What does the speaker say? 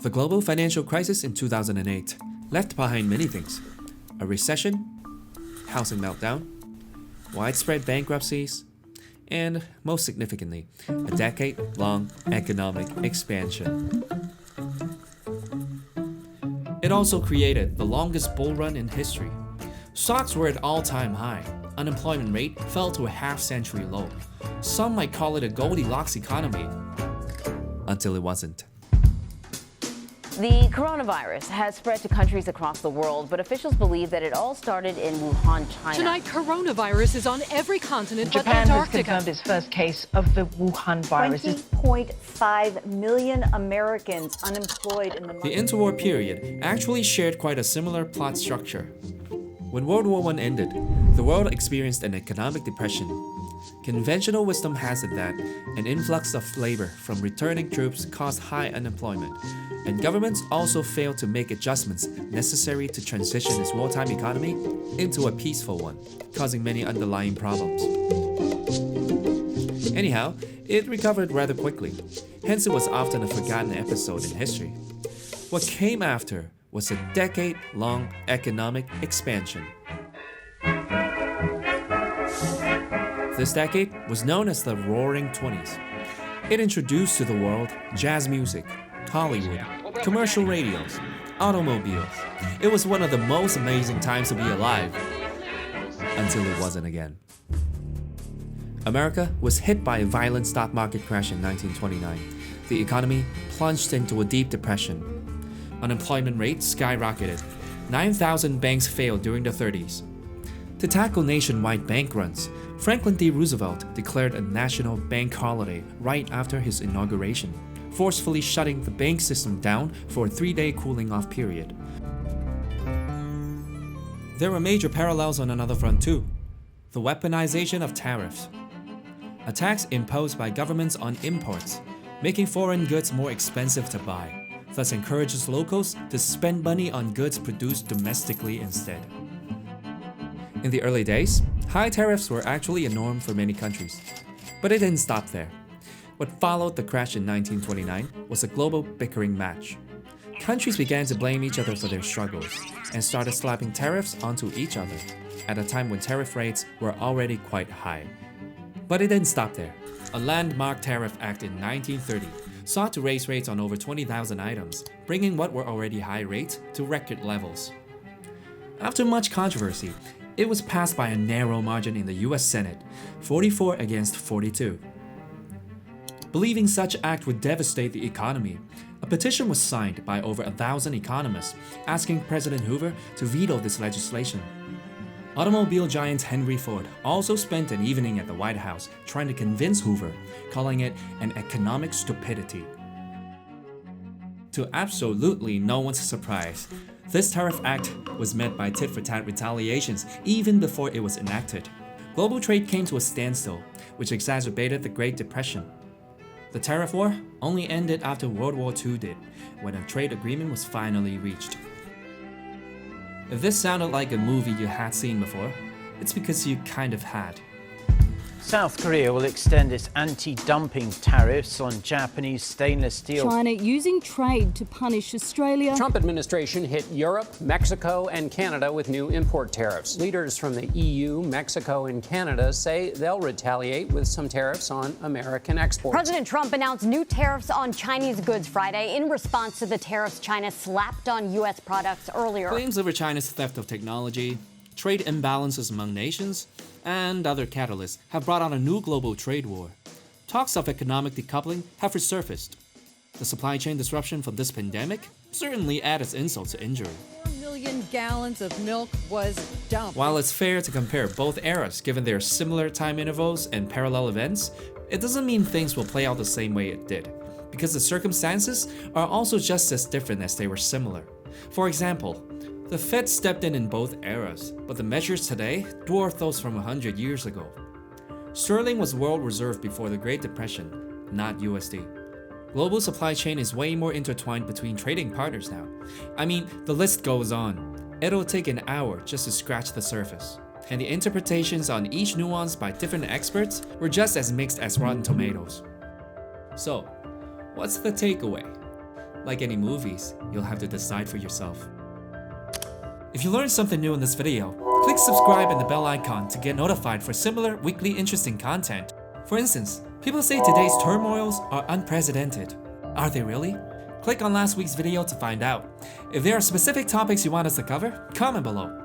The global financial crisis in 2008 left behind many things: a recession, housing meltdown, widespread bankruptcies, and most significantly, a decade-long economic expansion. It also created the longest bull run in history. Stocks were at all-time high. Unemployment rate fell to a half-century low. Some might call it a Goldilocks economy, until it wasn't. The coronavirus has spread to countries across the world, but officials believe that it all started in Wuhan, China. Tonight, coronavirus is on every continent but Japan has Antarctica. confirmed its first case of the Wuhan virus. 20.5 million Americans unemployed in the month. The interwar period actually shared quite a similar plot structure. When World War I ended, the world experienced an economic depression. Conventional wisdom has it that an influx of labor from returning troops caused high unemployment, and governments also failed to make adjustments necessary to transition its wartime economy into a peaceful one, causing many underlying problems. Anyhow, it recovered rather quickly, hence it was often a forgotten episode in history. What came after was a decade-long economic expansion. This decade was known as the Roaring Twenties. It introduced to the world jazz music, Hollywood, commercial radios, automobiles. It was one of the most amazing times to be alive, until it wasn't again. America was hit by a violent stock market crash in 1929. The economy plunged into a deep depression. Unemployment rate skyrocketed. 9,000 banks failed during the 30s. To tackle nationwide bank runs, Franklin D. Roosevelt declared a national bank holiday right after his inauguration, forcefully shutting the bank system down for a 3-day cooling-off period. There were major parallels on another front too: the weaponization of tariffs. A tax imposed by governments on imports, making foreign goods more expensive to buy, thus encourages locals to spend money on goods produced domestically instead. In the early days, high tariffs were actually a norm for many countries. But it didn't stop there. What followed the crash in 1929 was a global bickering match. Countries began to blame each other for their struggles and started slapping tariffs onto each other at a time when tariff rates were already quite high. But it didn't stop there. A landmark tariff act in 1930 sought to raise rates on over 20,000 items, bringing what were already high rates to record levels. After much controversy, it was passed by a narrow margin in the US Senate, 44 against 42. Believing such act would devastate the economy, a petition was signed by over 1,000 economists asking President Hoover to veto this legislation. Automobile giant Henry Ford also spent an evening at the White House trying to convince Hoover, calling it an economic stupidity. To absolutely no one's surprise, this tariff act was met by tit-for-tat retaliations even before it was enacted. Global trade came to a standstill, which exacerbated the Great Depression. The tariff war only ended after World War II did, when a trade agreement was finally reached. If this sounded like a movie you had seen before, it's because you kind of had. South Korea will extend its anti-dumping tariffs on Japanese stainless steel. China using trade to punish Australia. Trump administration hit Europe, Mexico, and Canada with new import tariffs. Leaders from the EU, Mexico, and Canada say they'll retaliate with some tariffs on American exports. President Trump announced new tariffs on Chinese goods Friday in response to the tariffs China slapped on U.S. products earlier. Claims over China's theft of technology, trade imbalances among nations, and other catalysts have brought on a new global trade war. Talks of economic decoupling have resurfaced. The supply chain disruption from this pandemic certainly added insult to injury. 4 million gallons of milk was dumped. While it's fair to compare both eras given their similar time intervals and parallel events, it doesn't mean things will play out the same way it did, because the circumstances are also just as different as they were similar. For example, the Fed stepped in both eras, but the measures today dwarf those from 100 years ago. Sterling was world reserve before the Great Depression, not USD. Global supply chain is way more intertwined between trading partners now. I mean, the list goes on. It'll take an hour just to scratch the surface. And the interpretations on each nuance by different experts were just as mixed as Rotten Tomatoes. So, what's the takeaway? Like any movies, you'll have to decide for yourself. If you learned something new in this video, click subscribe and the bell icon to get notified for similar weekly interesting content. For instance, people say today's turmoils are unprecedented. Are they really? Click on last week's video to find out. If there are specific topics you want us to cover, comment below.